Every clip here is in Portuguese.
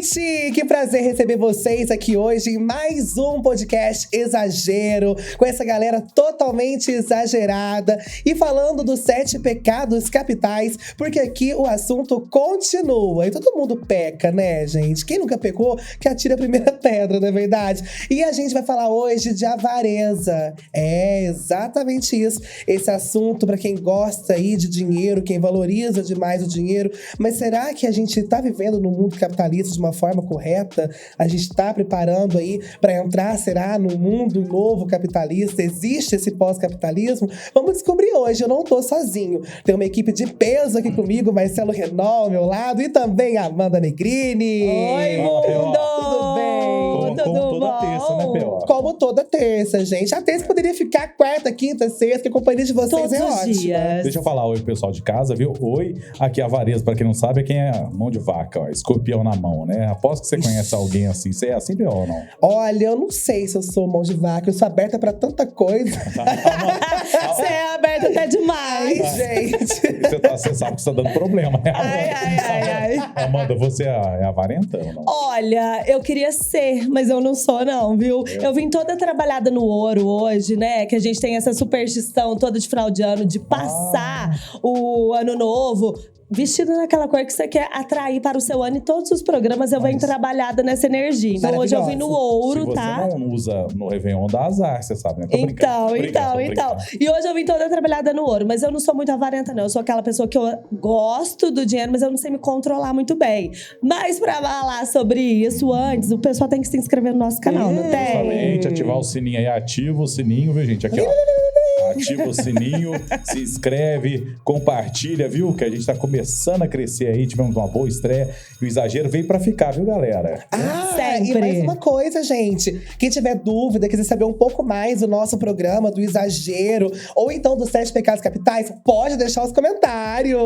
gente! Que prazer receber vocês aqui hoje em mais um podcast Exagero, com essa galera totalmente exagerada e falando dos 7 pecados capitais, porque aqui o assunto continua. E todo mundo peca, né, gente? Quem nunca pecou, que atira a primeira pedra, não é verdade? E a gente vai falar hoje de avareza. É exatamente isso. Esse assunto para quem gosta aí de dinheiro, quem valoriza demais o dinheiro. Mas será que a gente tá vivendo no mundo capitalista de uma forma correta? A gente tá preparando aí para entrar, será, no mundo novo capitalista? Existe esse pós-capitalismo? Vamos descobrir hoje. Eu não tô sozinho. Tem uma equipe de peso aqui comigo, Marcelo Renault ao meu lado e também a Amanda Negrini. Oi, mundo! Tudo bem? Tudo toda bom? terça, né, P.O.? Como toda terça, gente. A terça poderia ficar quarta, quinta, sexta, que a companhia de vocês Todos é os ótima. dias. Deixa eu falar oi pro pessoal de casa, viu? Oi, aqui é a avareza, pra quem não sabe, é quem é mão de vaca, ó, escorpião na mão, né? Aposto que você conhece alguém assim. Você é assim, P.O. ou não? Olha, eu não sei se eu sou mão de vaca, eu sou aberta pra tanta coisa. Você é aberto até Ai, demais. gente. Você sabe que você tá dando problema, né? Ai. Amanda, você é avarenta ou não? Olha, eu queria ser, mas eu não sou não, viu? Eu vim toda trabalhada no ouro hoje, né? Que a gente tem essa superstição toda de final de ano, de passar o ano novo vestido naquela cor que você quer atrair para o seu ano. E todos os programas eu venho trabalhada nessa energia. Então hoje eu vim no ouro, Se tá? você não usa no Réveillon, dá azar, você sabe, né? Tô Então. brincando. E hoje eu vim toda trabalhada no ouro, mas eu não sou muito avarenta, não. Eu sou aquela pessoa que eu gosto do dinheiro, mas eu não sei me controlar muito bem. Mas pra falar sobre isso antes, o pessoal tem que se inscrever no nosso canal, não tem? Exatamente, ativar o sininho aí, ativa o sininho, viu, gente? Aqui, ó. Ativa o sininho, se inscreve, compartilha, viu? Que a gente tá começando a crescer aí, tivemos uma boa estreia. E o exagero veio pra ficar, viu, galera? Sempre. E mais uma coisa, gente. Quem tiver dúvida, quiser saber um pouco mais do nosso programa, do exagero, ou então dos 7 pecados capitais, pode deixar os comentários.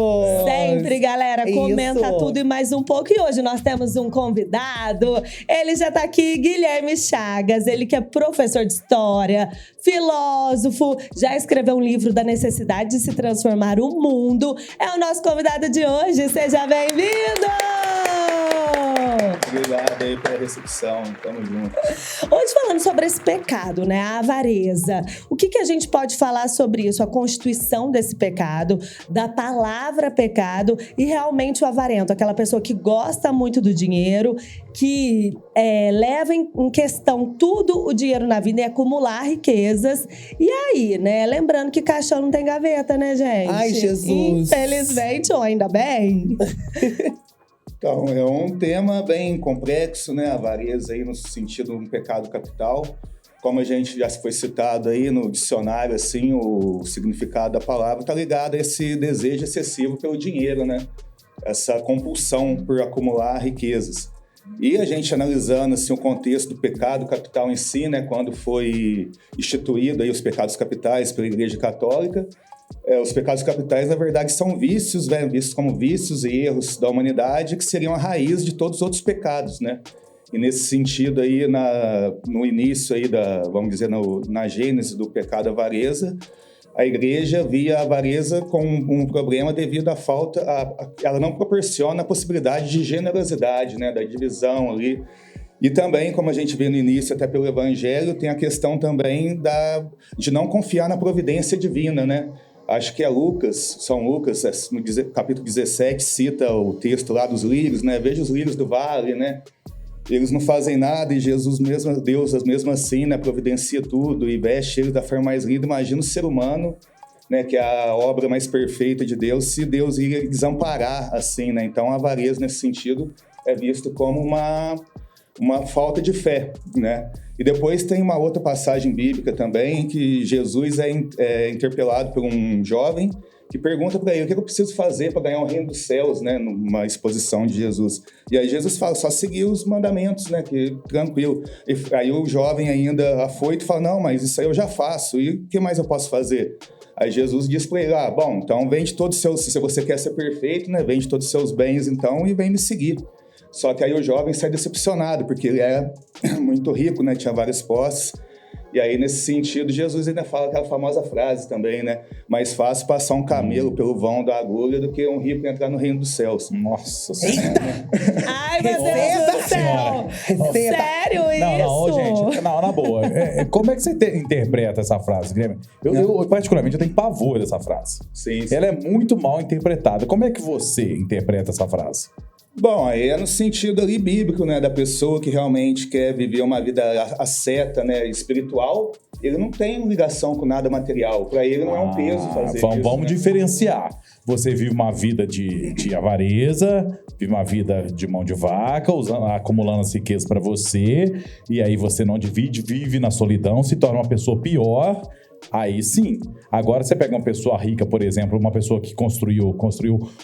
Sempre, galera. Comenta Isso. tudo e mais um pouco. E hoje nós temos um convidado. Ele já tá aqui, Guilherme Chagas. Ele que é professor de história, filósofo, já escreveu um livro da necessidade de se transformar o mundo. É o nosso convidado de hoje. Seja bem-vindo! Obrigado aí pela recepção, tamo junto. Hoje falando sobre esse pecado, né? A avareza. O que a gente pode falar sobre isso? A constituição desse pecado, da palavra pecado e realmente o avarento. Aquela pessoa que gosta muito do dinheiro, que leva em questão tudo o dinheiro na vida e acumular riquezas. E aí, né? Lembrando que caixão não tem gaveta, né, gente? Ai, Jesus. Infelizmente, ou ainda bem. Então, é um tema bem complexo, né? A avareza aí no sentido de um pecado capital. Como a gente já foi citado aí no dicionário, assim, o significado da palavra está ligado a esse desejo excessivo pelo dinheiro, né? Essa compulsão por acumular riquezas. E a gente analisando assim, o contexto do pecado capital em si, né? Quando foi instituído aí os pecados capitais pela Igreja Católica, os pecados capitais, na verdade, são vícios, né? Vistos como vícios e erros da humanidade que seriam a raiz de todos os outros pecados, né? E nesse sentido aí, no início aí vamos dizer, na gênese do pecado avareza, a igreja via a avareza como um problema devido à falta, ela não proporciona a possibilidade de generosidade, né? Da divisão ali. E também, como a gente vê no início, até pelo Evangelho, tem a questão também de não confiar na providência divina, né? Acho que é São Lucas, no capítulo 17, cita o texto lá dos lírios, né? Veja os lírios do vale, né? Eles não fazem nada e Jesus mesmo, Deus mesmo assim, né? Providencia tudo e veste eles da forma mais linda. Imagina o ser humano, né? Que é a obra mais perfeita de Deus, se Deus ia desamparar assim, né? Então, a avareza, nesse sentido, é visto como uma falta de fé, né? E depois tem uma outra passagem bíblica também, em que Jesus é interpelado por um jovem que pergunta para ele: o que eu preciso fazer para ganhar o reino dos céus, né? Numa exposição de Jesus. E aí Jesus fala: só seguir os mandamentos, né? Que tranquilo. E aí o jovem ainda afoito fala: não, mas isso aí eu já faço, e o que mais eu posso fazer? Aí Jesus diz para ele: bom, então vende todos os seus, se você quer ser perfeito, né? Vende todos os seus bens então e vem me seguir. Só que aí o jovem sai decepcionado, porque ele era muito rico, né? Tinha várias posses. E aí, nesse sentido, Jesus ainda fala aquela famosa frase também, né? Mais fácil passar um camelo pelo vão da agulha do que um rico entrar no reino dos céus. Nossa Senhora. Ai, meu Deus do céu! Sério isso? Não, gente, na boa. Como é que você interpreta essa frase, Guilherme? Eu, particularmente, eu tenho pavor dessa frase. Sim. Ela é muito mal interpretada. Como é que você interpreta essa frase? Bom, aí é no sentido ali bíblico, né, da pessoa que realmente quer viver uma vida asceta, né, espiritual, ele não tem ligação com nada material. Para ele não é um peso fazer isso. Vamos diferenciar. Você vive uma vida de avareza, vive uma vida de mão de vaca, acumulando as riquezas para você, e aí você não divide, vive na solidão, se torna uma pessoa pior. Aí sim. Agora você pega uma pessoa rica, por exemplo, uma pessoa que construiu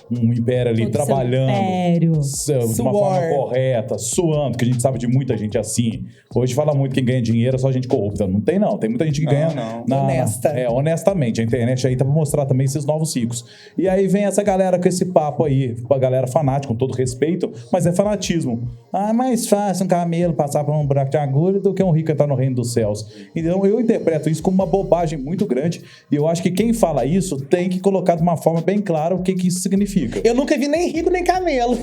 um império ali, trabalhando de uma forma correta, suando, que a gente sabe de muita gente assim. Hoje fala muito que quem ganha dinheiro é só gente corrupta. Não tem, não. Tem muita gente que ganha honestamente. A internet aí tá pra mostrar também esses novos ricos. E aí vem essa galera com esse papo aí, a galera fanática, com todo respeito, mas é fanatismo. É mais fácil um camelo passar por um buraco de agulha do que um rico entrar no reino dos céus. Então eu interpreto isso como uma bobagem muito grande, e eu acho que quem fala isso tem que colocar de uma forma bem clara o que isso significa. Eu nunca vi nem rico nem camelo.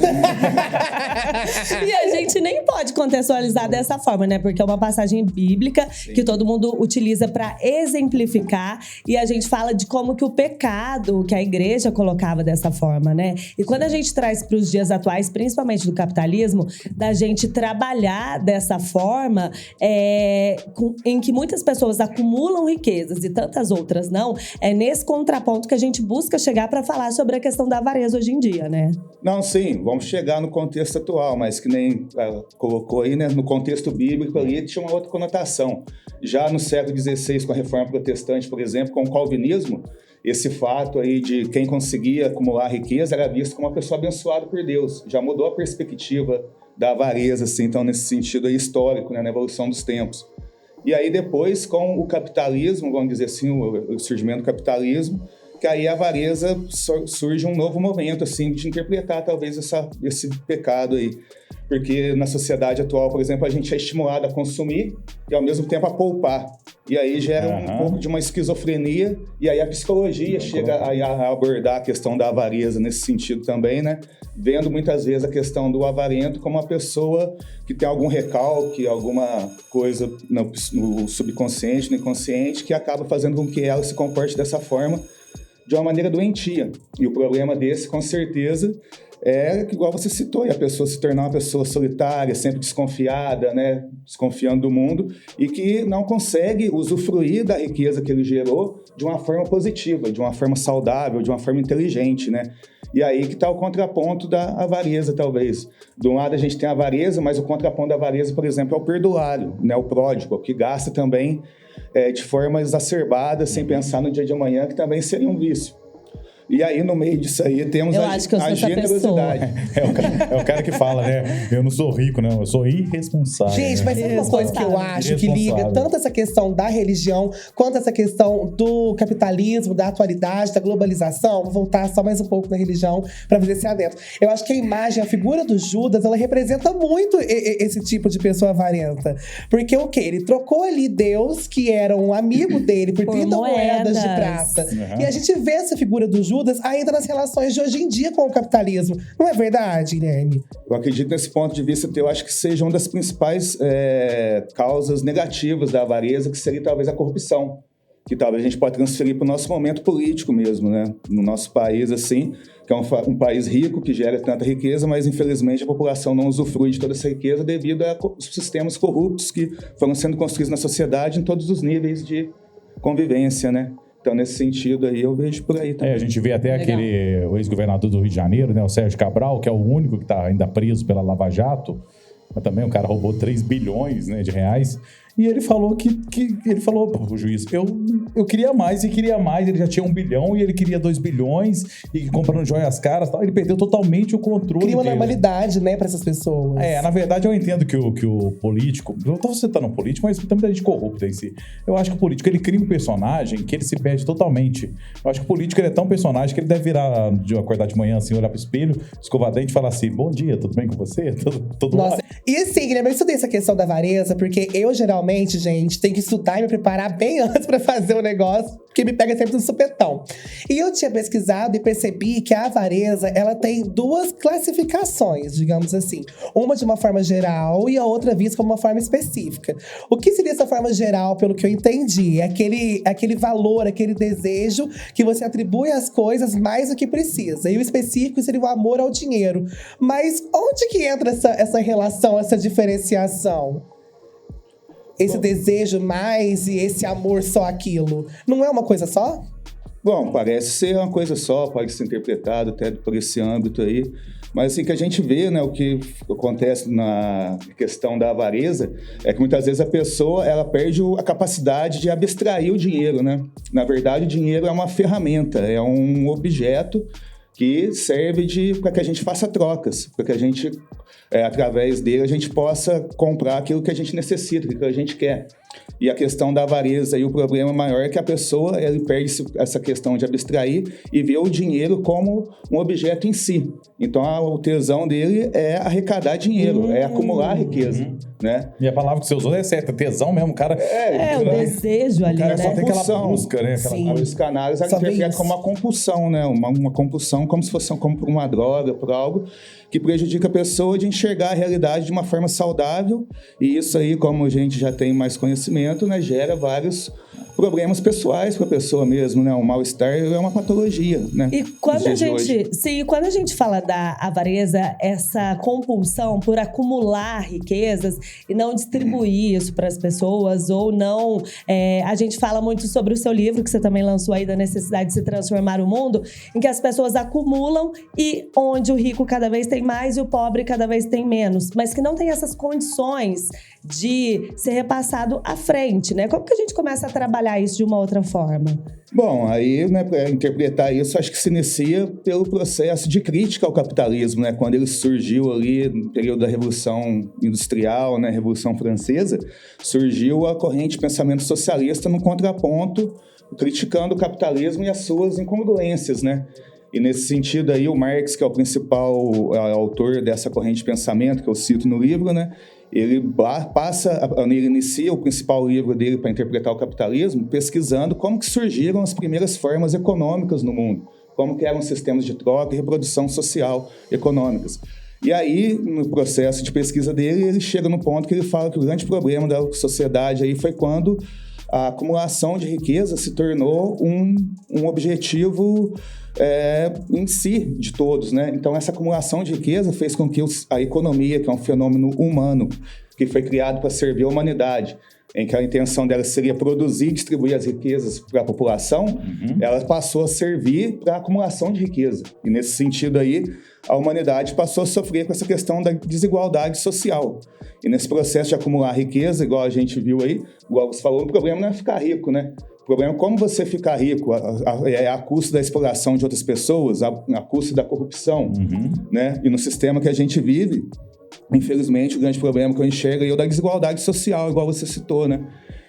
E a gente nem pode contextualizar dessa forma, né? Porque é uma passagem bíblica que todo mundo utiliza para exemplificar, e a gente fala de como que o pecado, que a igreja colocava dessa forma, né? E quando a gente traz para os dias atuais, principalmente do capitalismo, da gente trabalhar dessa forma, em que muitas pessoas acumulam riquezas e tantas outras não, é nesse contraponto que a gente busca chegar para falar sobre a questão da avareza hoje em dia, né? Não, sim, vamos chegar no contexto atual, mas que nem colocou aí, né? No contexto bíblico ali tinha uma outra conotação. Já no século XVI, com a Reforma Protestante, por exemplo, com o Calvinismo, esse fato aí de quem conseguia acumular riqueza era visto como uma pessoa abençoada por Deus. Já mudou a perspectiva da avareza, assim, então nesse sentido aí histórico, né? Na evolução dos tempos. E aí depois, com o capitalismo, vamos dizer assim, o surgimento do capitalismo, que aí a avareza surge um novo momento, assim, de interpretar talvez esse pecado aí. Porque na sociedade atual, por exemplo, a gente é estimulado a consumir e ao mesmo tempo a poupar. E aí gera um pouco de uma esquizofrenia, e aí a psicologia chega a abordar a questão da avareza nesse sentido também, né? Vendo muitas vezes a questão do avarento como uma pessoa que tem algum recalque, alguma coisa no subconsciente, no inconsciente, que acaba fazendo com que ela se comporte dessa forma, de uma maneira doentia. E o problema desse, com certeza, é igual você citou, e a pessoa se tornar uma pessoa solitária, sempre desconfiada, né? Desconfiando do mundo, e que não consegue usufruir da riqueza que ele gerou de uma forma positiva, de uma forma saudável, de uma forma inteligente, né? E aí que está o contraponto da avareza, talvez. De um lado a gente tem a avareza, mas o contraponto da avareza, por exemplo, é o perdulário, né? O pródigo, que gasta também de forma exacerbada, sem pensar no dia de amanhã, que também seria um vício. E aí, no meio disso aí, temos a generosidade. É o cara que fala, né? Eu não sou rico, não. Eu sou irresponsável. Gente, mas sabe uma coisa que eu acho que liga tanto essa questão da religião, quanto essa questão do capitalismo, da atualidade, da globalização? Vou voltar só mais um pouco na religião para fazer esse adentro. Eu acho que a imagem, a figura do Judas, ela representa muito esse tipo de pessoa avarenta. Porque o quê? Ele trocou ali Deus, que era um amigo dele, por 30 moedas de prata. E a gente vê essa figura do Judas ainda nas relações de hoje em dia com o capitalismo. Não é verdade, Guilherme? Eu acredito nesse ponto de vista, eu acho que seja uma das principais causas negativas da avareza, que seria talvez a corrupção, que talvez a gente pode transferir para o nosso momento político mesmo, né? No nosso país, assim, que é um país rico, que gera tanta riqueza, mas infelizmente a população não usufrui de toda essa riqueza devido aos sistemas corruptos que foram sendo construídos na sociedade em todos os níveis de convivência, né? Então, nesse sentido aí, eu vejo por aí também. A gente vê até o ex-governador do Rio de Janeiro, né, o Sérgio Cabral, que é o único que está ainda preso pela Lava Jato, mas também o cara roubou 3 bilhões, né, de reais. E ele falou ele falou pro juiz, eu queria mais e queria mais. Ele já tinha 1 bilhão e ele queria 2 bilhões e comprando joias caras e tal. Ele perdeu totalmente o controle. Cria uma normalidade, né, para essas pessoas. Na verdade, eu entendo que o político, eu não tô citando um político, mas tem muita gente corrupta em si. Eu acho que o político, ele cria um personagem que ele se perde totalmente. Eu acho que o político, ele é tão personagem que ele deve virar, acordar de manhã assim, olhar pro espelho, escovar dente e falar assim, bom dia, tudo bem com você? Tudo Nossa, e assim, Guilherme, eu estudei essa questão da avareza, porque eu geralmente pessoalmente, gente, tenho que estudar e me preparar bem antes pra fazer o negócio, porque me pega sempre no supetão. E eu tinha pesquisado e percebi que a avareza, ela tem duas classificações, digamos assim. Uma de uma forma geral e a outra vista como uma forma específica. O que seria essa forma geral, pelo que eu entendi? É aquele valor, aquele desejo que você atribui às coisas mais do que precisa. E o específico seria o amor ao dinheiro. Mas onde que entra essa relação, essa diferenciação? Esse desejo mais e esse amor só aquilo. Não é uma coisa só? Bom, parece ser uma coisa só, pode ser interpretado até por esse âmbito aí. Mas assim que a gente vê, né, o que acontece na questão da avareza é que muitas vezes a pessoa ela perde a capacidade de abstrair o dinheiro, né? Na verdade, o dinheiro é uma ferramenta, é um objeto que serve para que a gente faça trocas, para que a gente, através dele, a gente possa comprar aquilo que a gente necessita, aquilo que a gente quer. E a questão da avareza, e o problema maior é que a pessoa ele perde essa questão de abstrair e vê o dinheiro como um objeto em si. Então, o tesão dele é arrecadar dinheiro, é acumular riqueza, né? E a palavra que você usou é certa, tesão mesmo, o cara... o desejo ali, o cara né? só tem aquela busca, né? Os canais interpretam como uma compulsão, né? Uma compulsão como se fosse como por uma droga, por algo que prejudica a pessoa de enxergar a realidade de uma forma saudável. E isso aí, como a gente já tem mais conhecimento, né, gera vários problemas pessoais para a pessoa mesmo, né? O mal-estar é uma patologia, né? E quando a gente fala da avareza, essa compulsão por acumular riquezas e não distribuir isso para as pessoas, ou não... a gente fala muito sobre o seu livro, que você também lançou aí, da necessidade de se transformar o mundo, em que as pessoas acumulam e onde o rico cada vez tem mais e o pobre cada vez tem menos, mas que não tem essas condições de ser repassado à frente, né? Como que a gente começa a trabalhar isso de uma outra forma? Bom, aí, né, para interpretar isso, acho que se inicia pelo processo de crítica ao capitalismo, né? Quando ele surgiu ali no período da Revolução Industrial, né, Revolução Francesa, surgiu a corrente de pensamento socialista no contraponto, criticando o capitalismo e as suas incongruências, né? E nesse sentido aí, o Marx, que é o principal autor dessa corrente de pensamento, que eu cito no livro, né? Ele inicia o principal livro dele para interpretar o capitalismo, pesquisando como que surgiram as primeiras formas econômicas no mundo, como que eram sistemas de troca e reprodução social econômicas. E aí, no processo de pesquisa dele, ele chega no ponto que ele fala que o grande problema da sociedade aí foi quando a acumulação de riqueza se tornou um objetivo em si de todos, né? Então, essa acumulação de riqueza fez com que a economia, que é um fenômeno humano, que foi criado para servir a humanidade, em que a intenção dela seria produzir e distribuir as riquezas para a população, ela passou a servir para a acumulação de riqueza. E nesse sentido aí, a humanidade passou a sofrer com essa questão da desigualdade social. E nesse processo de acumular riqueza, igual a gente viu aí, igual você falou, o problema não é ficar rico, né? O problema é como você ficar rico, a custo da exploração de outras pessoas, a custo da corrupção, né? E no sistema que a gente vive, infelizmente, o grande problema que eu enxergo é o da desigualdade social, igual você citou, né?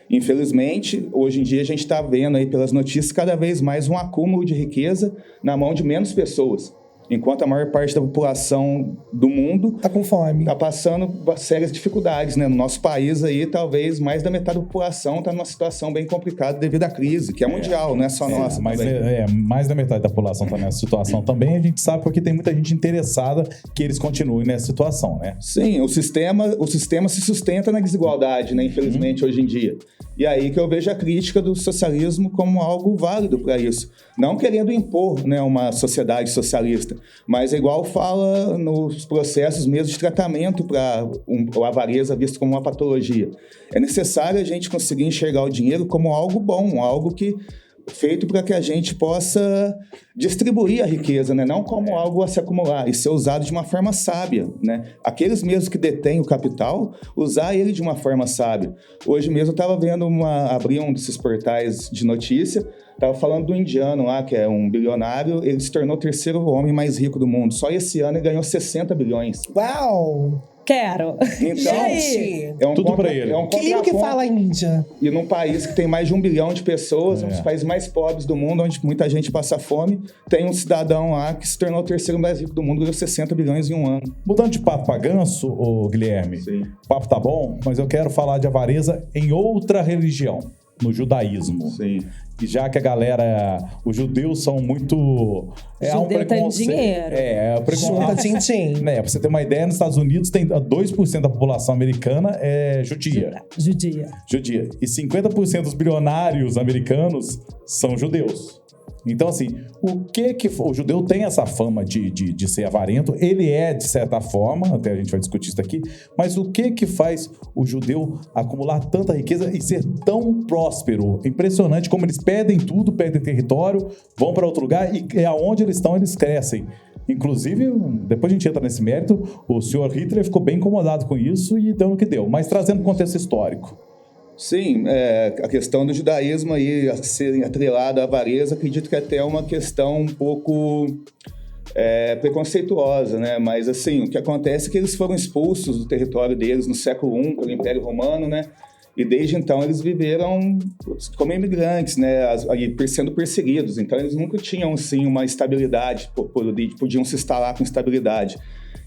Infelizmente, hoje em dia a gente está vendo aí pelas notícias cada vez mais um acúmulo de riqueza na mão de menos pessoas. Enquanto a maior parte da população do mundo tá com fome, tá passando sérias dificuldades, né? No nosso país aí, talvez mais da metade da população tá numa situação bem complicada devido à crise, que é mundial, não é só nossa. Mas mais da metade da população tá nessa situação também. A gente sabe porque tem muita gente interessada que eles continuem nessa situação, né? Sim, o sistema se sustenta na desigualdade, né? Infelizmente, hoje em dia. E aí que eu vejo a crítica do socialismo como algo válido para isso. Não querendo impor, né, uma sociedade socialista, mas igual fala nos processos mesmo de tratamento para a avareza vista como uma patologia. É necessário a gente conseguir enxergar o dinheiro como algo bom, algo que feito para que a gente possa distribuir a riqueza, né? Não como algo a se acumular, e ser usado de uma forma sábia, né? Aqueles mesmos que detêm o capital, usar ele de uma forma sábia. Hoje mesmo eu estava vendo abri um desses portais de notícia, estava falando do indiano lá, que é um bilionário, ele se tornou o terceiro homem mais rico do mundo. Só esse ano ele ganhou 60 bilhões. Uau! Quero. Então, aí? Tudo pra ele. Que língua que fala Índia? E num país que tem mais de 1 bilhão de pessoas, um dos países mais pobres do mundo, onde muita gente passa fome, tem um cidadão lá que se tornou o terceiro mais rico do mundo, ganhou 60 bilhões em um ano. Mudando de papo pra ganso, ô Guilherme, Sim. o papo tá bom, mas eu quero falar de avareza em outra religião, no judaísmo. Sim. E já que a galera, os judeus são muito... Judeu tem dinheiro. Junta tchim-tchim. Pra você ter uma ideia, nos Estados Unidos tem 2% da população americana é judia. Judia. E 50% dos bilionários americanos são judeus. Então, assim, o judeu tem essa fama de ser avarento, ele é, de certa forma, até a gente vai discutir isso aqui, mas o que faz o judeu acumular tanta riqueza e ser tão próspero? Impressionante como eles perdem tudo, perdem território, vão para outro lugar e aonde eles estão, eles crescem. Inclusive, depois a gente entra nesse mérito, o senhor Hitler ficou bem incomodado com isso e deu no que deu, mas trazendo contexto histórico. Sim, a questão do judaísmo aí, a ser atrelado à avareza, acredito que até é uma questão um pouco preconceituosa, né? Mas, assim, o que acontece é que eles foram expulsos do território deles no século I pelo Império Romano, né? E desde então eles viveram como imigrantes, né? Sendo perseguidos. Então eles nunca tinham, assim, uma estabilidade, podiam se instalar com estabilidade.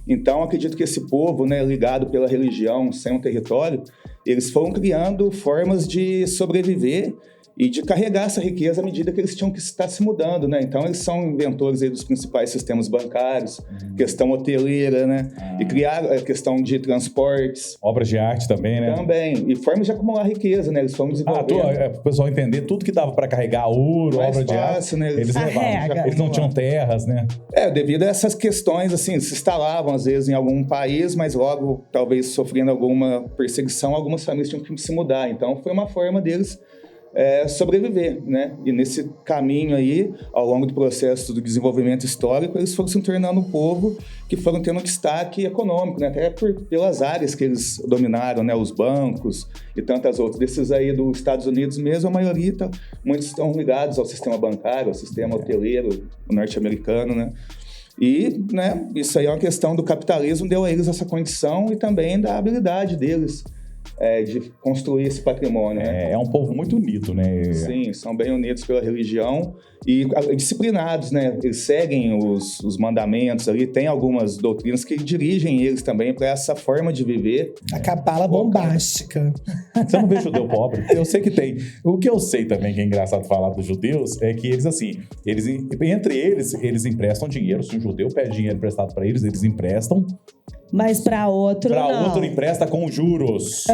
Então, acredito que esse povo, né, ligado pela religião, sem um território, eles foram criando formas de sobreviver e de carregar essa riqueza à medida que eles tinham que estar se mudando, né? Então, eles são inventores aí dos principais sistemas bancários, questão hoteleira, né? E criaram a questão de transportes. Obras de arte também, né? Também. E formas de acumular riqueza, né? Eles foram desenvolvendo. Para o pessoal entender, tudo que dava para carregar ouro, mais obra de arte, né? eles levavam. Eles não tinham terras, né? Devido a essas questões, assim, se instalavam às vezes em algum país, mas logo, talvez sofrendo alguma perseguição, algumas famílias tinham que se mudar. Então, foi uma forma deles sobreviver, né? E nesse caminho aí, ao longo do processo do desenvolvimento histórico, eles foram se tornando um povo que foram tendo destaque econômico, né? Até pelas áreas que eles dominaram, né? Os bancos e tantas outras. Desses aí dos Estados Unidos mesmo, a maioria, muitos estão ligados ao sistema bancário, ao sistema hoteleiro norte-americano, né? E, né, isso aí é uma questão do capitalismo, deu a eles essa condição e também da habilidade deles de construir esse patrimônio. Né? É um povo muito unido, né? Sim, são bem unidos pela religião e disciplinados, né? Eles seguem os mandamentos ali, tem algumas doutrinas que dirigem eles também para essa forma de viver. A cabala bombástica. Você não vê judeu pobre? Eu sei que tem. O que eu sei também, que é engraçado falar dos judeus, é que eles, assim, entre eles emprestam dinheiro. Se um judeu pede dinheiro emprestado para eles emprestam. Mas para outro, não. Para outro empresta com juros.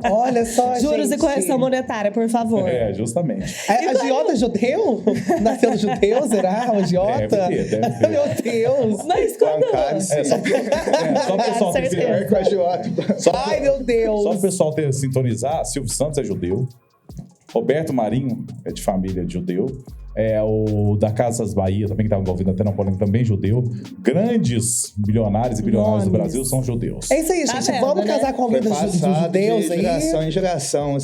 Olha só, juros e correção monetária, por favor. Justamente. Agiota é judeu? Nasceu judeu, será? O agiota? Deve ter. Meu Deus. Mas quando... Só o pessoal Ai, meu Deus. Só o pessoal sintonizar, Silvio Santos é judeu. Roberto Marinho é de família de judeu. O da Casas Bahia, também que estava envolvido até na polêmica, também judeu. Grandes bilionários e bilionários do Brasil são judeus. É isso aí, gente. Vamos casar com a vida dos judeus aí. De geração em geração.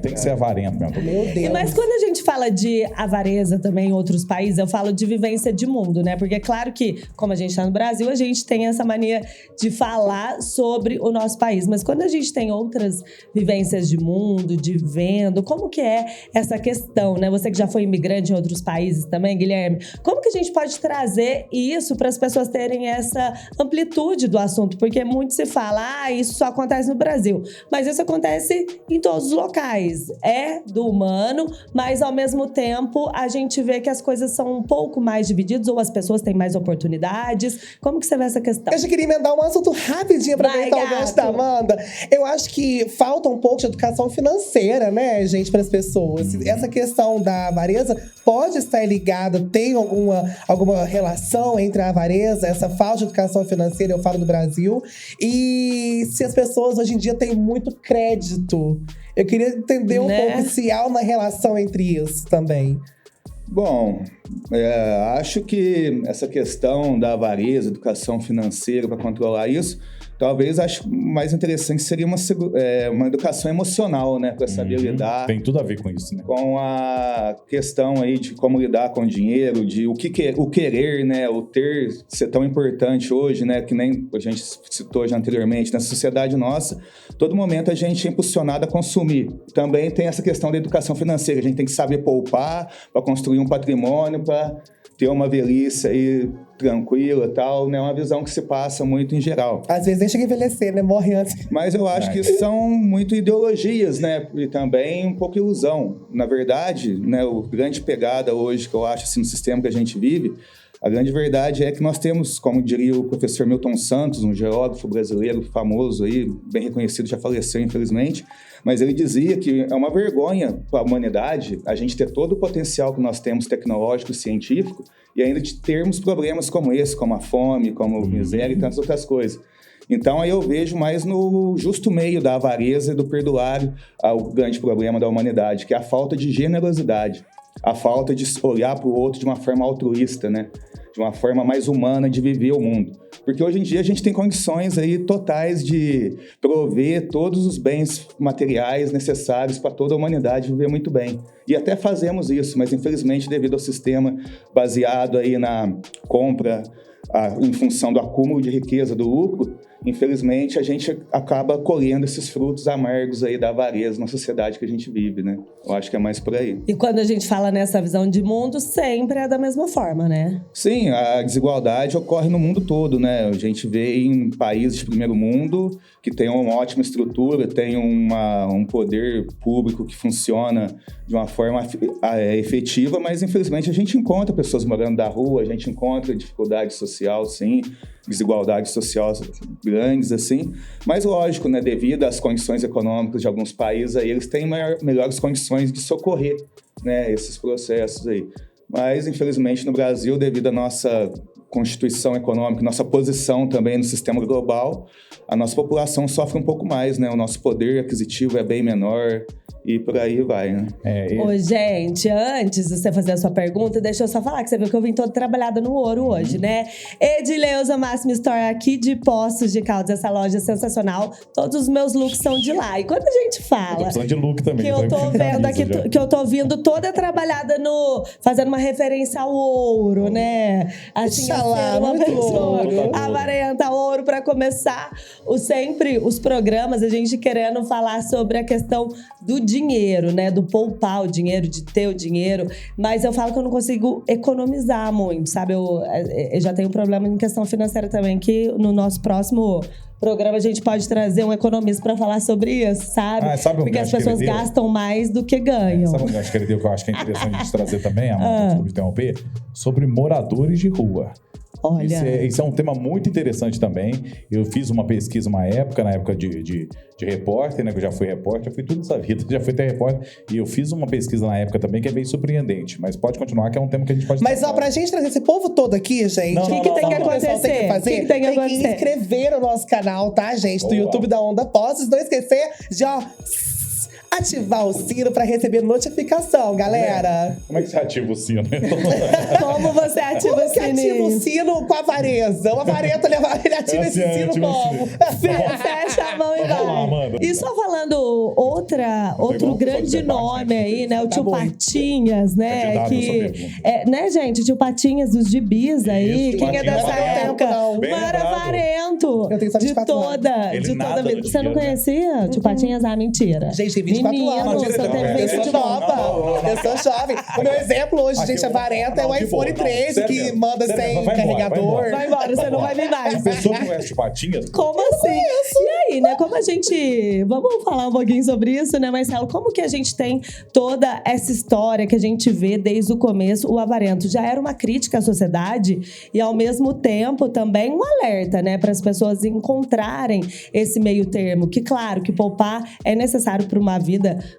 Tem que ser avarento mesmo. Meu Deus. Mas quando a gente fala de avareza também em outros países, eu falo de vivência de mundo, né? Porque é claro que, como a gente está no Brasil, a gente tem essa mania de falar sobre o nosso país. Mas quando a gente tem outras vivências de mundo, de vendo, como que é essa questão, né? Você que já foi imigrante em outros países também, Guilherme, como que a gente pode trazer isso para as pessoas terem essa amplitude do assunto? Porque muito se fala, isso só acontece no Brasil. Mas isso acontece em todos os locais. É do humano, mas ao mesmo tempo a gente vê que as coisas são um pouco mais divididas ou as pessoas têm mais oportunidades. Como que você vê essa questão? Eu já queria emendar um assunto rapidinho para aproveitar o gancho da Amanda. Eu acho que falta um pouco de educação financeira, né, gente, para as pessoas. Essa questão da avareza pode estar ligada, tem alguma relação entre a avareza, essa falta de educação financeira, eu falo do Brasil, e se as pessoas hoje em dia têm muito crédito. Eu queria entender um pouco se há uma relação entre isso também. Bom, acho que essa questão da avareza, educação financeira para controlar isso, Talvez acho mais interessante seria uma educação emocional, né? Para saber lidar. Tem tudo a ver com isso, né? Com a questão aí de como lidar com o dinheiro, de o querer, né? O ter ser tão importante hoje, né? Que nem a gente citou já anteriormente, na sociedade nossa, todo momento a gente é impulsionado a consumir. Também tem essa questão da educação financeira, a gente tem que saber poupar para construir um patrimônio, para ter uma velhice aí tranquila e tal, né? Uma visão que se passa muito em geral. Às vezes deixa que envelhecer, né? Morre antes. Mas eu acho que isso são muito ideologias, né? E também um pouco ilusão. Na verdade, né? O grande pegada hoje que eu acho assim, no sistema que a gente vive, a grande verdade é que nós temos, como diria o professor Milton Santos, um geógrafo brasileiro famoso aí, bem reconhecido, já faleceu infelizmente, mas ele dizia que é uma vergonha para a humanidade a gente ter todo o potencial que nós temos tecnológico e científico e ainda de termos problemas como esse, como a fome, como a miséria e tantas outras coisas. Então, aí eu vejo mais no justo meio da avareza e do perdulário o grande problema da humanidade, que é a falta de generosidade, a falta de olhar para o outro de uma forma altruísta, né? De uma forma mais humana de viver o mundo. Porque hoje em dia a gente tem condições aí totais de prover todos os bens materiais necessários para toda a humanidade viver muito bem. E até fazemos isso, mas infelizmente devido ao sistema baseado aí na compra em função do acúmulo de riqueza, do lucro, infelizmente a gente acaba colhendo esses frutos amargos aí da avareza na sociedade que a gente vive, né? Eu acho que é mais por aí. E quando a gente fala nessa visão de mundo, sempre é da mesma forma, né? Sim, a desigualdade ocorre no mundo todo, né? A gente vê em países de primeiro mundo que tem uma ótima estrutura, tem um poder público que funciona de uma forma efetiva, mas infelizmente a gente encontra pessoas morando da rua, a gente encontra dificuldade social, sim, desigualdade social grandes, assim, mas lógico, né, devido às condições econômicas de alguns países aí, eles têm melhores condições de socorrer, né, esses processos aí. Mas, infelizmente, no Brasil, devido à nossa constituição econômica, nossa posição também no sistema global, a nossa população sofre um pouco mais, né, o nosso poder aquisitivo é bem menor, e por aí vai, né? Ô, gente, antes de você fazer a sua pergunta, deixa eu só falar que você viu que eu vim toda trabalhada no ouro hoje, né? Edileuza Máximo Store aqui de Poços de Caldas, essa loja sensacional. Todos os meus looks são de lá. E quando a gente fala... Eu tô precisando de look também. Que eu tô vendo aqui, que eu tô vindo toda trabalhada fazendo uma referência ao ouro, né? Assim, Xalá, uma muito pessoa ouro. avarenta ouro pra começar sempre os programas, a gente querendo falar sobre a questão do dinheiro, né? Do poupar o dinheiro, de ter o dinheiro. Mas eu falo que eu não consigo economizar muito, sabe? Eu já tenho um problema em questão financeira também, que no nosso próximo programa a gente pode trazer um economista pra falar sobre isso, sabe? Sabe porque as pessoas gastam mais do que ganham. Sabe um gancho que ele deu que eu acho que é interessante a gente trazer também, Amanda, desculpa interromper, sobre moradores de rua. Olha. Isso é um tema muito interessante também. Eu fiz uma pesquisa na época de repórter, né? Que eu já fui repórter, já fui tudo nessa vida, já fui até repórter. E eu fiz uma pesquisa na época também que é bem surpreendente. Mas pode continuar, que é um tema que a gente pode Mas, pra gente trazer esse povo todo aqui, gente... O que tem que acontecer? Tem que fazer? O que tem que acontecer? Se inscrever no nosso canal, tá, gente? Do YouTube da Onda Poços. Não esquecer de, ativar o sino pra receber notificação, galera. Como é que você ativa o sino? Como você ativa o sininho? Ativa o sino com a avareza. O avarento, ele ativa esse sino como? Fecha a mão e vai. E só falando outro grande nome aí, né? O Tio Patinhas, né? Né, gente? O Tio Patinhas dos gibis aí. Quem é dessa época? Mara Avarento. Eu tenho só 24 de toda vida. Você não conhecia? Tio Patinhas? Ah, mentira. Gente, tem 24 anos. Eu sou nova. Eu sou jovem. O meu exemplo hoje, gente, avarenta é o iPhone 13, que manda sem carregador. Vai embora, você não vai vir mais. A pessoa que conhece Tio Patinhas? Como assim? E aí, né? Como a gente... Vamos falar um pouquinho sobre isso, né, Marcelo? Como que a gente tem toda essa história que a gente vê desde o começo? O avarento já era uma crítica à sociedade e, ao mesmo tempo, também um alerta, né? Para as pessoas encontrarem esse meio termo. Que, claro, que poupar é necessário para uma vida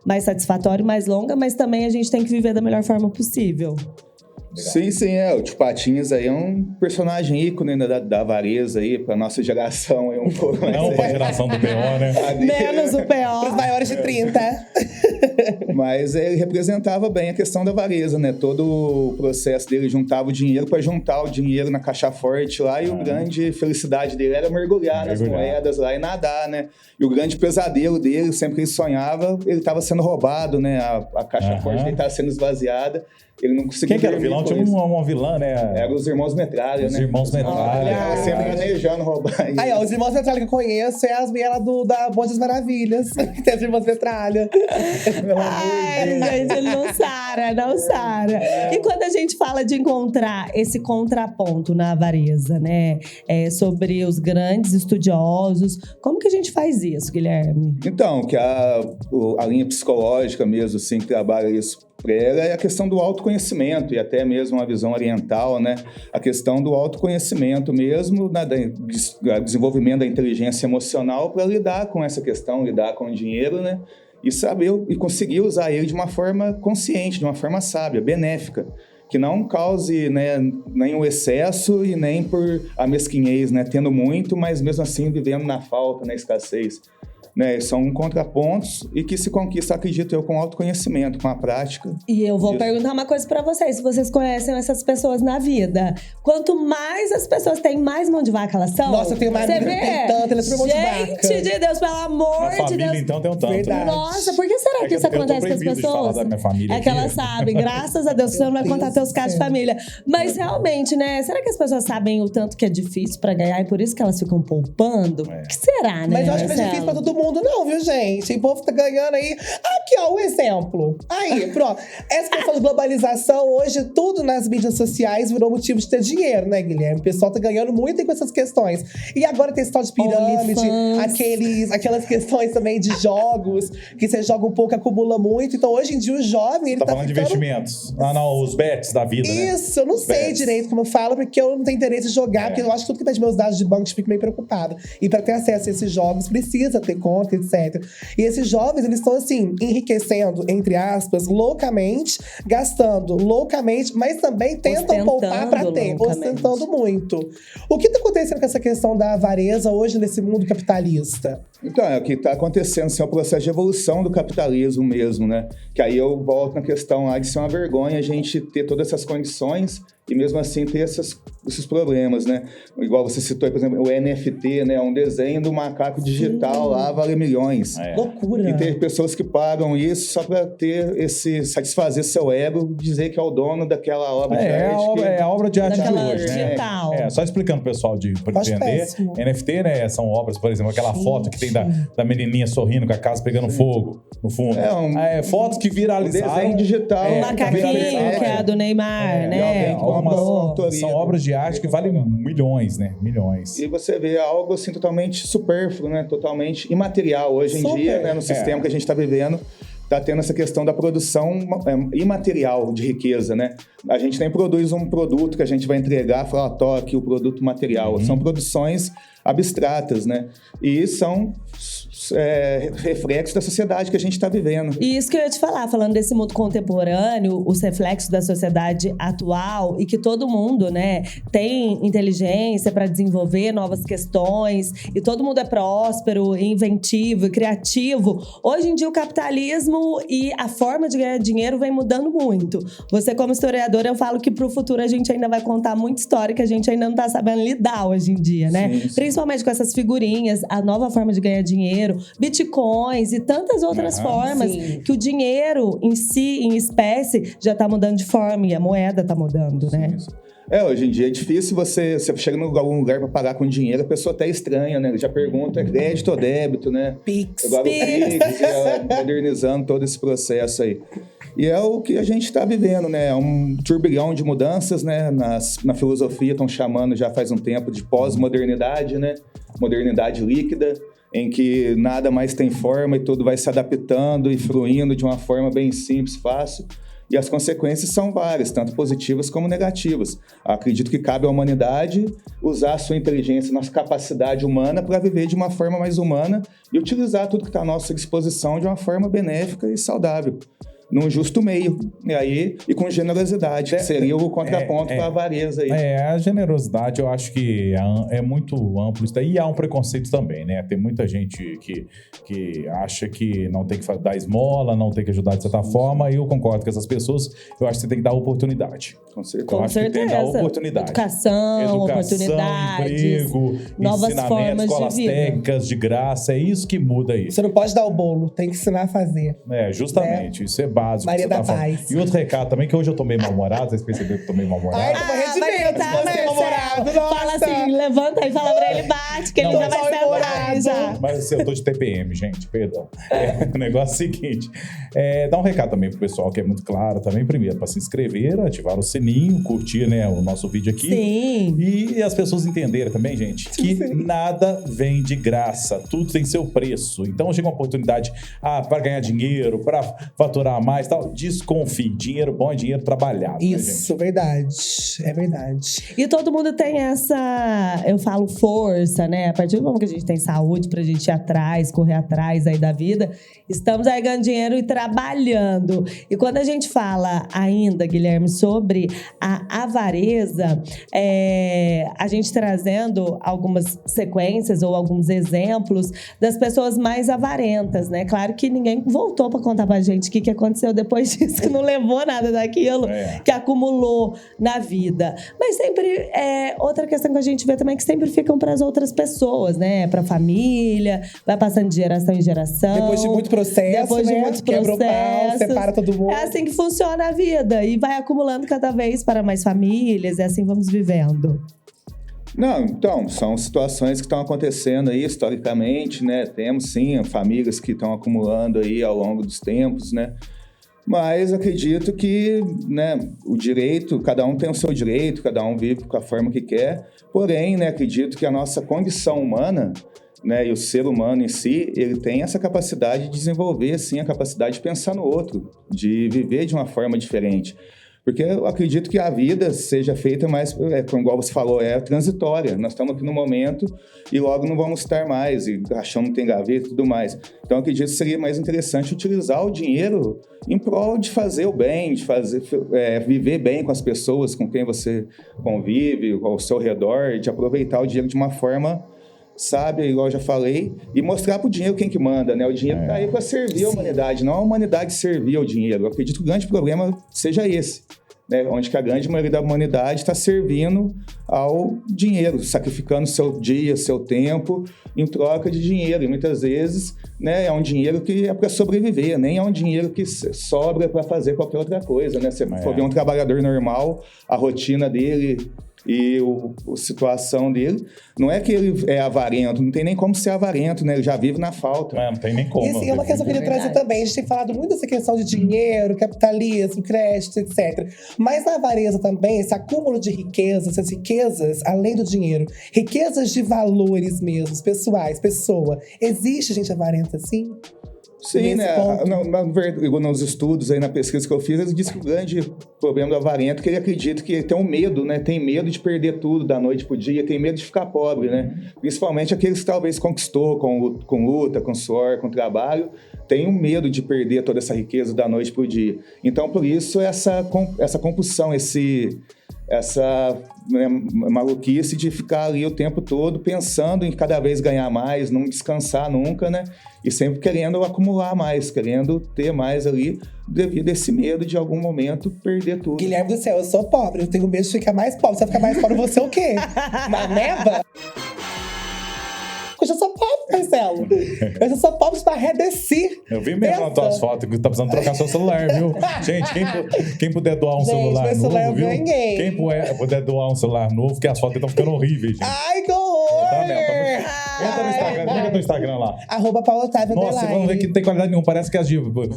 mais satisfatória e mais longa, mas também a gente tem que viver da melhor forma possível. Sim, o Tio Patinhas aí é um personagem ícone da avareza aí, pra nossa geração aí um pouco. Não pra geração do PO, né? Menos o Para os PO. maiores de 30. Mas ele representava bem a questão da avareza, né? Todo o processo dele juntava o dinheiro para juntar o dinheiro na caixa forte lá e a grande felicidade dele era mergulhar nas moedas lá e nadar, né? E o grande pesadelo dele, sempre que ele sonhava, ele estava sendo roubado, né? A caixa forte dele estava sendo esvaziada. Ele não conseguia. Quem que era o vilão? Tinha uma vilã, né? Era os irmãos Metralha, né? Os irmãos Metralha. Ela sempre planejando roubar. Aí, ó, os irmãos Metralha que eu conheço é as mulheres da Bonde das Maravilhas. Que tem as irmãs Metralha. Ai, gente, não sara. E quando a gente fala de encontrar esse contraponto na avareza, né? Sobre os grandes estudiosos, como que a gente faz isso, Guilherme? Então, que a linha psicológica mesmo, assim, que trabalha isso para ela é a questão do autoconhecimento e até mesmo uma visão oriental, né? A questão do autoconhecimento mesmo, né? Do desenvolvimento da inteligência emocional para lidar com essa questão, lidar com o dinheiro, né? E saber e conseguir usar ele de uma forma consciente, de uma forma sábia, benéfica, que não cause, né, nem o excesso e nem por a mesquinhez, né? Tendo muito, mas mesmo assim vivendo na falta, na escassez. Né, são contrapontos e que se conquista, acredito eu, com autoconhecimento, com a prática. E eu vou perguntar uma coisa pra vocês, se vocês conhecem essas pessoas na vida. Quanto mais as pessoas têm, mais mão de vaca elas são. Nossa, eu tenho mais Você tem tanto, ela é super mão de vaca. Gente de Deus, pelo amor Na de família, Deus. então, tem um tanto. Verdade. Nossa, por que será que isso acontece com as de falar pessoas? da minha família É que aqui. elas sabem, graças a Deus, você não vai contar teus casos de família. Mas realmente, né? Será que as pessoas sabem o tanto que é difícil pra ganhar e por isso que elas ficam poupando? O que será, né? Mas eu acho que é Marcelo? difícil pra todo mundo, não, viu, gente? O povo tá ganhando aí. Aqui, ó, o exemplo. Aí, pronto. Essa questão de globalização, hoje, tudo nas mídias sociais virou motivo de ter dinheiro, né, Guilherme? O pessoal tá ganhando muito aí com essas questões. E agora tem esse tal de pirâmide, aquelas questões também de jogos, que você joga um pouco, acumula muito. Então, hoje em dia, o jovem, ele Tá tá falando de ficando... investimentos. Ah, não, os bets da vida, né? Isso, eu não sei Bets. direito como eu falo, porque eu não tenho interesse em jogar, porque eu acho que tudo que pede meus dados de banco, eu fico meio preocupada. E pra ter acesso a esses jogos, precisa ter conta, etc. E esses jovens, eles estão, assim, enriquecendo, entre aspas, loucamente, gastando loucamente, mas também tentam poupar pra ter, ostentando muito. O que tá acontecendo com essa questão da avareza hoje nesse mundo capitalista? Então, é o que está acontecendo, assim, é o processo de evolução do capitalismo mesmo, né? Que aí eu volto na questão lá de ser uma vergonha a gente ter todas essas condições e mesmo assim ter esses problemas, né? Igual você citou aí, por exemplo, o NFT, né? Um desenho do macaco digital lá vale milhões. Loucura. E tem pessoas que pagam isso só para ter satisfazer seu ego, dizer que é o dono daquela obra de arte. É a obra de arte de Daquela hoje, né? digital. Só explicando pro pessoal pra Acho entender. péssimo. NFT, né? São obras, por exemplo, aquela foto que tem da menininha sorrindo com a casa pegando fogo no fundo. Fotos que viralizaram. Desenho digital. O macaquinho, viralizaram, que é a do Neymar, né? São obras de arte que valem milhões, né? Milhões. E você vê algo assim totalmente supérfluo, né? Totalmente imaterial hoje em dia, né? No sistema que a gente está vivendo. Está tendo essa questão da produção imaterial de riqueza, né? A gente nem produz um produto que a gente vai entregar e falar, ó, aqui o produto material. São produções abstratas, né? E são reflexos da sociedade que a gente está vivendo. E isso que eu ia te falar, falando desse mundo contemporâneo, os reflexos da sociedade atual e que todo mundo, né, tem inteligência para desenvolver novas questões e todo mundo é próspero, inventivo e criativo. Hoje em dia o capitalismo e a forma de ganhar dinheiro vem mudando muito. Você como historiadora, eu falo que pro futuro a gente ainda vai contar muita história que a gente ainda não tá sabendo lidar hoje em dia, né? Sim, sim. Principalmente com essas figurinhas, a nova forma de ganhar dinheiro, bitcoins e tantas outras formas que o dinheiro em si, em espécie, já tá mudando de forma e a moeda tá mudando, né? Hoje em dia é difícil você chega em algum lugar para pagar com dinheiro, a pessoa até estranha, né? Já pergunta, é crédito ou débito, né? Pix. Agora o Pix, modernizando todo esse processo aí. E é o que a gente está vivendo, né? É um turbilhão de mudanças, né? Na filosofia estão chamando já faz um tempo de pós-modernidade, né? Modernidade líquida, em que nada mais tem forma e tudo vai se adaptando e fluindo de uma forma bem simples, fácil. E as consequências são várias, tanto positivas como negativas. Acredito que cabe à humanidade usar a sua inteligência, nossa capacidade humana para viver de uma forma mais humana e utilizar tudo que está à nossa disposição de uma forma benéfica e saudável. num justo meio. E com generosidade, que seria o contraponto para a avareza aí. A generosidade eu acho que é muito amplo isso daí. E há um preconceito também, né? Tem muita gente que acha que não tem que dar esmola, não tem que ajudar de certa forma, e eu concordo com essas pessoas. Eu acho que você tem que dar oportunidade. Com certeza. Com certeza. Que tem que dar oportunidade. Educação, oportunidades, emprego, novas formas escolas de vida. técnicas de graça, é isso que muda aí. Você não pode dar o bolo, tem que ensinar a fazer. Justamente, isso é básico. Maria da falando. Paz. E outro recado também, que hoje eu tô meio mal-humorado, vocês perceberam que eu tô meio mal-humorado. Ai, tô morrendo de medo de você, Marcelo. namorado, nossa. Fala assim, levanta e fala pra ele, bate, que ele Não, já vai ser mais já. Mas eu tô de TPM, gente, perdão. O negócio é o seguinte, dá um recado também pro pessoal, que é muito claro também, primeiro, pra se inscrever, ativar o sininho, curtir, né, o nosso vídeo aqui. Sim. E as pessoas entenderem também, gente, que nada vem de graça, tudo tem seu preço. Então chega uma oportunidade para ganhar dinheiro, para faturar mais, tal, desconfie. Dinheiro bom é dinheiro trabalhado. Isso, né, verdade. É verdade. E todo mundo tem essa, eu falo, força, né? A partir do momento que a gente tem saúde pra gente ir atrás, correr atrás aí da vida, estamos aí ganhando dinheiro e trabalhando. E quando a gente fala ainda, Guilherme, sobre a avareza, a gente trazendo algumas sequências ou alguns exemplos das pessoas mais avarentas, né? Claro que ninguém voltou pra contar pra gente o que aconteceu depois disso, que não levou nada daquilo que acumulou na vida. Mas sempre outra questão que a gente vê também é que sempre ficam para as outras pessoas, né? Para a família, vai passando de geração em geração. Depois de muito processo, depois de muitos quebra o pau, processos. separa todo mundo. É assim que funciona a vida e vai acumulando cada vez para mais famílias, e assim vamos vivendo. Não, então, são situações que estão acontecendo aí historicamente, né? Temos, sim, famílias que estão acumulando aí ao longo dos tempos, né? Mas acredito que, né, o direito, cada um tem o seu direito, cada um vive com a forma que quer. Porém, né, acredito que a nossa condição humana, né, e o ser humano em si, ele tem essa capacidade de desenvolver, assim, a capacidade de pensar no outro, de viver de uma forma diferente. Porque eu acredito que a vida seja feita mais, como igual você falou, transitória. Nós estamos aqui no momento e logo não vamos estar mais, e achando que tem gaveta e tudo mais. Então, eu acredito que seria mais interessante utilizar o dinheiro em prol de fazer o bem, de viver bem com as pessoas com quem você convive, ao seu redor, de aproveitar o dinheiro de uma forma sábia, igual eu já falei, e mostrar pro dinheiro quem que manda, né? O dinheiro tá aí para servir a humanidade, não a humanidade servir ao dinheiro. Eu acredito que o grande problema seja esse, né? Onde que a grande maioria da humanidade está servindo ao dinheiro, sacrificando seu dia, seu tempo em troca de dinheiro. E muitas vezes, né, é um dinheiro que é para sobreviver, nem é um dinheiro que sobra para fazer qualquer outra coisa, né? Se for ver um trabalhador normal, a rotina dele e a situação dele, não é que ele é avarento, não tem nem como ser avarento, né? Ele já vive na falta. Não tem nem como. E assim, é uma questão que eu queria trazer também. A gente tem falado muito dessa questão de dinheiro, capitalismo, crédito, etc. Mas na avareza também, esse acúmulo de riquezas, essas riquezas, além do dinheiro, riquezas de valores mesmo, pessoais, pessoa. Existe gente avarenta assim? Sim, né? Nos estudos, aí na pesquisa que eu fiz, eles disseram que o grande problema do avarento é que ele acredita que ele tem um medo, né? Tem medo de perder tudo da noite pro dia, tem medo de ficar pobre, né? Principalmente aqueles que talvez conquistou com luta, com suor, com trabalho, tem um medo de perder toda essa riqueza da noite pro dia. Então, por isso, essa compulsão, essa maluquice de ficar ali o tempo todo pensando em cada vez ganhar mais, não descansar nunca, né? E sempre querendo acumular mais, querendo ter mais ali, devido a esse medo de, em algum momento, perder tudo. Guilherme do céu, eu sou pobre, eu tenho medo de ficar mais pobre. Se eu ficar mais pobre, você o quê? Uma neva? Eu já sou pobre, Marcelo. Eu já sou pobre para redescer. Eu vi mesmo nas tuas fotos que tá precisando trocar seu celular, viu? Gente, quem puder doar um celular meu novo, celular eu viu? ganhei. Quem puder doar um celular novo, que as fotos estão ficando horríveis, gente. Ai, que horror! Tá mesmo. Entra no Instagram, liga no Instagram lá. @PaulaOtávio_. Nossa, vamos ver que não tem qualidade nenhuma, parece que é de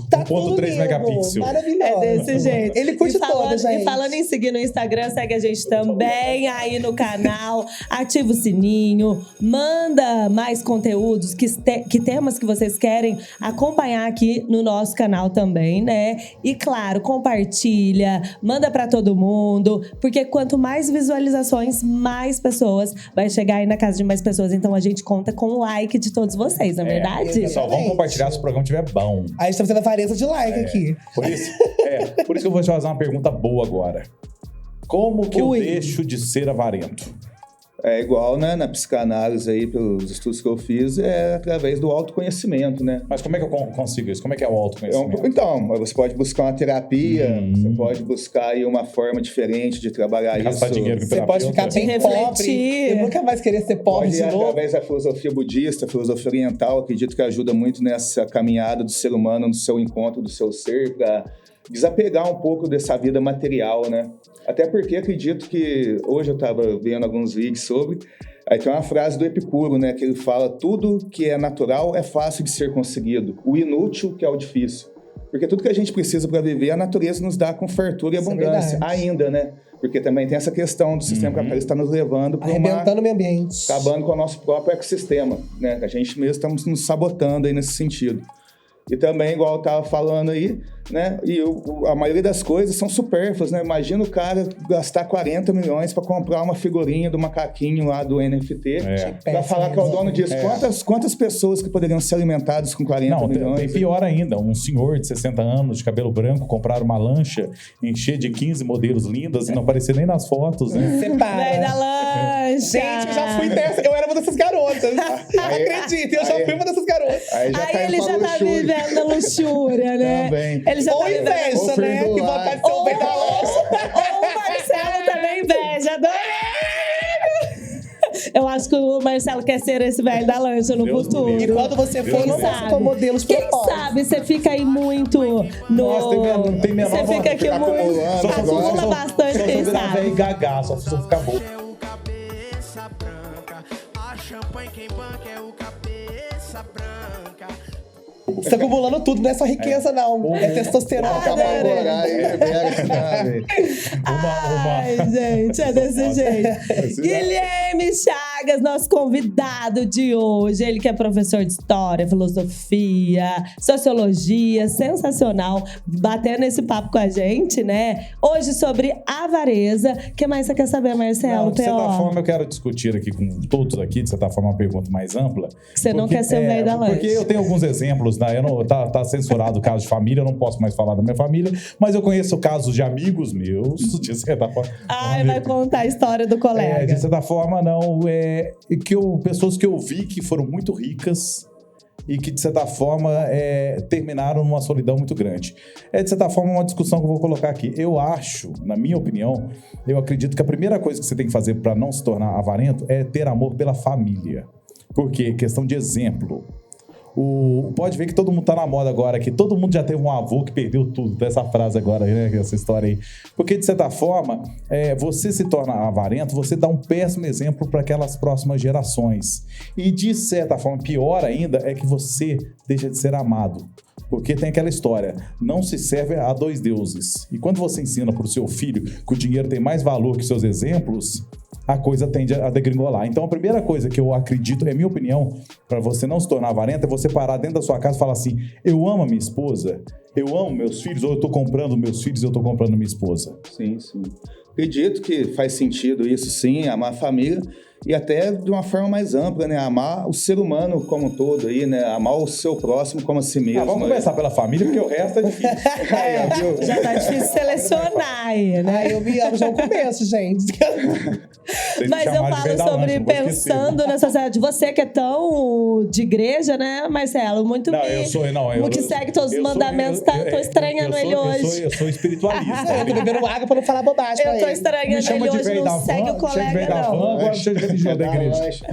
Tá 1.3 megapixels. Maravilhoso. É desse jeito. Ele curte todas, gente. E falando em seguir no Instagram, segue a gente também aí no canal. Ativa o sininho. Manda mais conteúdos, que temas que vocês querem acompanhar aqui no nosso canal também, né? E claro, compartilha, manda pra todo mundo. Porque quanto mais visualizações, mais pessoas vai chegar aí na casa de mais pessoas. Então a gente conta com o like de todos vocês, não é verdade? Só vamos compartilhar se o programa estiver bom. A gente tá fazendo a avareza de like aqui. Por isso que eu vou te fazer uma pergunta boa agora. Como que eu deixo de ser avarento? É igual, né, na psicanálise aí, pelos estudos que eu fiz, é através do autoconhecimento, né? Mas como é que eu consigo isso? Como é que é o autoconhecimento? Então, você pode buscar uma terapia, você pode buscar aí uma forma diferente de trabalhar gastar isso. dinheiro com Você pode ficar bem refletir. pobre e nunca mais querer ser pobre Pode de ir novo. através da filosofia budista, a filosofia oriental, acredito que ajuda muito nessa caminhada do ser humano, no seu encontro do seu ser, para desapegar um pouco dessa vida material, né? Até porque acredito que, hoje eu estava vendo alguns vídeos sobre, aí tem uma frase do Epicuro, né, que ele fala, tudo que é natural é fácil de ser conseguido, o inútil que é o difícil. Porque tudo que a gente precisa para viver, a natureza nos dá com fartura e abundância, ainda, né? Porque também tem essa questão do sistema capitalista está nos levando para arrebentando o meio ambiente. Acabando com o nosso próprio ecossistema, né? A gente mesmo estamos nos sabotando aí nesse sentido. E também, igual eu estava falando aí, né? E a maioria das coisas são supérfluas, né? Imagina o cara gastar 40 milhões para comprar uma figurinha do macaquinho lá do NFT, para falar que é o dono disso. Quantas pessoas que poderiam ser alimentadas com 40 milhões? Tem pior ainda. Um senhor de 60 anos, de cabelo branco, comprar uma lancha, encher de 15 modelos lindas e não aparecer nem nas fotos, né? Véi da lancha! Gente, eu já fui dessa. Eu era uma dessas garotas. Acredita, eu já fui uma dessas garotas. Aí ele já tá vivendo a luxúria, né? Também. Ele já Ou tá vivendo... inveja, né? Que vontade de ser o bem da lancha. Ou o Marcelo também inveja. Adorei! Eu acho que o Marcelo quer ser esse velho da lancha no futuro. E quando você for, não passa com modelos Quem propósitos. sabe você fica aí muito no... Nossa, tem menor Você fica aqui muito... Acumula bastante, quem Só sabe. velho gaga, só ficar bom. Cabeça branca, a champanhe quem banca é o cabeça branca. Você tá acumulando tudo, não é só riqueza, não. É testosterona. Ai, gente, é desse jeito. Guilherme Chagas, nosso convidado de hoje. Ele que é professor de história, filosofia, sociologia, sensacional, batendo esse papo com a gente, né? Hoje sobre avareza. O que mais você quer saber, Marcelo? De certa forma, eu quero discutir aqui com todos aqui, de certa forma, uma pergunta mais ampla. Você não quer ser o velho da lancha. Porque eu tenho alguns exemplos, né? Tá censurado o caso de família, eu não posso mais falar da minha família, mas eu conheço casos de amigos meus, de certa forma. Ai, vai contar a história do colega. De certa forma, não. Pessoas que eu vi que foram muito ricas e que, de certa forma, terminaram numa solidão muito grande. De certa forma, uma discussão que eu vou colocar aqui. Eu acho, na minha opinião, eu acredito que a primeira coisa que você tem que fazer para não se tornar avarento é ter amor pela família. Por quê? Questão de exemplo. Pode ver que todo mundo tá na moda agora, que todo mundo já teve um avô que perdeu tudo, dessa frase agora, né, essa história aí. Porque, de certa forma, você se torna avarento, você dá um péssimo exemplo para aquelas próximas gerações. E, de certa forma, pior ainda, é que você deixa de ser amado. Porque tem aquela história, não se serve a dois deuses. E quando você ensina para o seu filho que o dinheiro tem mais valor que seus exemplos, a coisa tende a degringolar. Então, a primeira coisa que eu acredito, é minha opinião, para você não se tornar avarento, é você parar dentro da sua casa e falar assim, eu amo a minha esposa, eu amo meus filhos, ou eu tô comprando meus filhos, eu tô comprando minha esposa. Sim. Acredito que faz sentido isso, sim, amar a família e até de uma forma mais ampla, né? Amar o ser humano como um todo aí, né? Amar o seu próximo como a si mesmo. Vamos começar pela família, porque o resto é difícil. Já tá difícil selecionar aí, né? Eu me amo já no começo, gente. Mas eu falo sobre pensando nessa sociedade. Você que é tão de igreja, né, Marcelo? Muito que segue todos os mandamentos. Tô estranhando ele hoje. Eu sou espiritualista. Eu tô bebendo água pra não falar bobagem. Eu tô estranhando ele hoje, não segue o colega, não. Agora seja religião da igreja.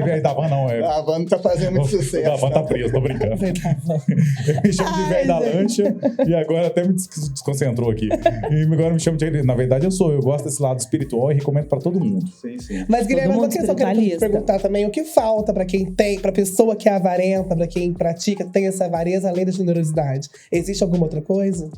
Velho da van não, A van não tá fazendo muito sucesso. A van tá presa, tô brincando. Eu me chamo de velho da lancha e agora até me desconcentrou aqui. E agora me chamo de... Na verdade, eu gosto desse lado espiritual e recomendo pra todo mundo. Sim. Mas, Guilherme, uma questão que eu quero perguntar também, o que falta pra quem tem, pra pessoa que é avarenta, pra quem pratica, tem essa avareza, além da generosidade? Existe alguma outra coisa?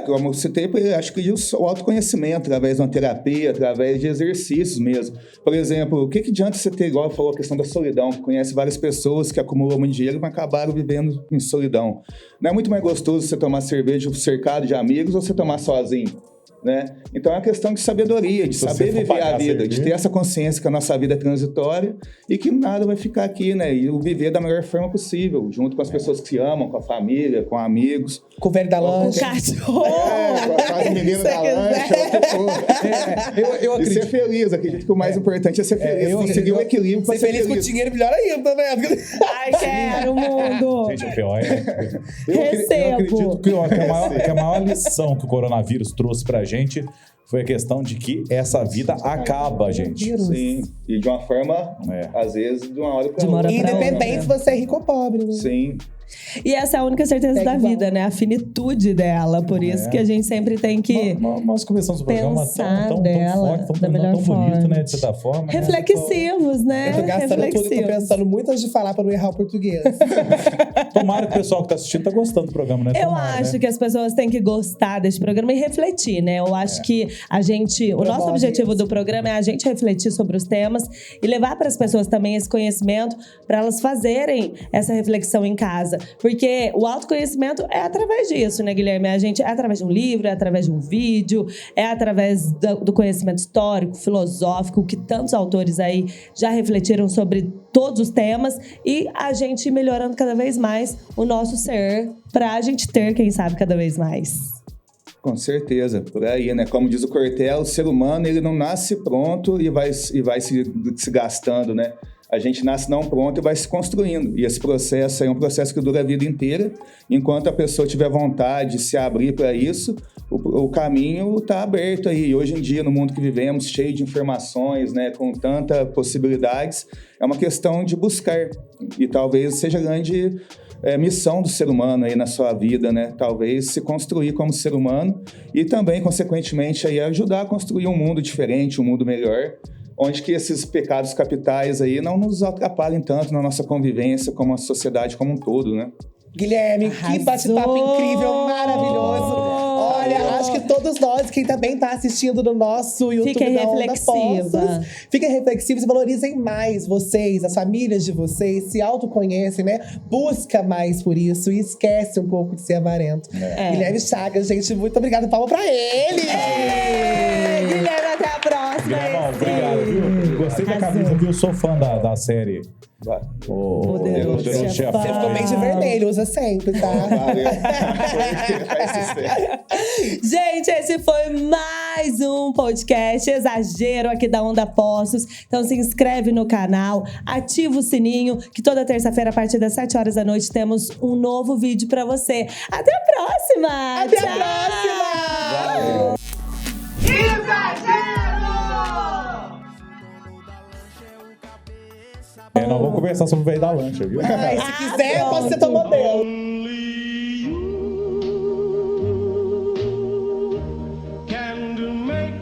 Como você tem, acho que o autoconhecimento, através de uma terapia, através de exercícios mesmo. Por exemplo, o que adianta você ter, igual falou, a questão da solidão, que conhece várias pessoas que acumulam muito dinheiro, mas acabaram vivendo em solidão. Não é muito mais gostoso você tomar cerveja cercado de amigos ou você tomar sozinho? né? Então é uma questão de sabedoria, de Se saber você for viver a pagar vida, de cerveja. ter essa consciência que a nossa vida é transitória e que nada vai ficar aqui, né? E o viver da melhor forma possível, junto com as pessoas que se amam, com a família, com amigos. Com o velho da O lancha. cachorro. Com as meninas da lancha, o que for. Eu E ser acredito. feliz, acredito que o mais importante é ser feliz. Conseguir o equilíbrio para Ser feliz com o dinheiro, melhor ainda, né? Ai, quero, mundo. Gente, o pior é. Eu Recebo. acredito que a maior lição que o coronavírus trouxe pra gente foi a questão de que essa vida acaba, gente. Sim, e de uma forma, às vezes, de uma hora para De uma hora outra. pra Independente se você é rico ou pobre, né? Sim. E essa é a única certeza Segue da igual. vida, né? A finitude dela. Por isso que a gente sempre tem que Nós começamos o programa pensar tão dela forte, da melhor tão bonito, forma. né? De certa forma. reflexivos, né? Eu tô gastando tudo, tô Reflexivos. pensando muito antes de falar pra não errar o português. Tomara que o pessoal que tá assistindo tá gostando do programa, né? Eu Tomara, acho né? que as pessoas têm que gostar desse programa e refletir, né? Eu acho que a gente. O nosso Promove objetivo isso. do programa é a gente refletir sobre os temas e levar para as pessoas também esse conhecimento para elas fazerem essa reflexão em casa. Porque o autoconhecimento é através disso, né, Guilherme? A gente é através de um livro, é através de um vídeo, é através do conhecimento histórico, filosófico, que tantos autores aí já refletiram sobre todos os temas e a gente ir melhorando cada vez mais o nosso ser pra gente ter, quem sabe, cada vez mais. Com certeza, por aí, né? Como diz o Cortella, o ser humano ele não nasce pronto e vai se gastando, né? A gente nasce não pronto e vai se construindo. E esse processo é um processo que dura a vida inteira. Enquanto a pessoa tiver vontade de se abrir para isso, o caminho está aberto aí. E hoje em dia, no mundo que vivemos, cheio de informações, né, com tantas possibilidades, é uma questão de buscar. E talvez seja a grande missão do ser humano aí na sua vida, né? Talvez se construir como ser humano e também, consequentemente, aí ajudar a construir um mundo diferente, um mundo melhor, onde que esses pecados capitais aí não nos atrapalhem tanto na nossa convivência como a sociedade como um todo, né? Guilherme, que bate-papo incrível, maravilhoso. Olha, acho que todos nós, quem também tá assistindo no nosso YouTube Fiquem da Onda reflexiva. Postos, fiquem reflexivos e valorizem mais vocês, as famílias de vocês, se autoconhecem, né? Busca mais por isso e esquece um pouco de ser avarento. Guilherme Chagas, gente, muito obrigada. Palma pra ele! Guilherme, até a próxima. Guilherme, obrigado, viu? Gostei da camisa, viu? Sou fã da série. O Poderoso Chefão. Chefão. Você ficou bem de vermelho, usa sempre, tá? Valeu. Faz sucesso. Gente, esse foi mais um podcast Exagero aqui da Onda Postos. Então se inscreve no canal, ativa o sininho, que toda terça-feira, a partir das 7 horas da noite, temos um novo vídeo pra você. Até a próxima! Até Tchau! a próxima! Nós vamos conversar sobre o velho da lancha, viu? Ai, se quiser, pode ser teu modelo.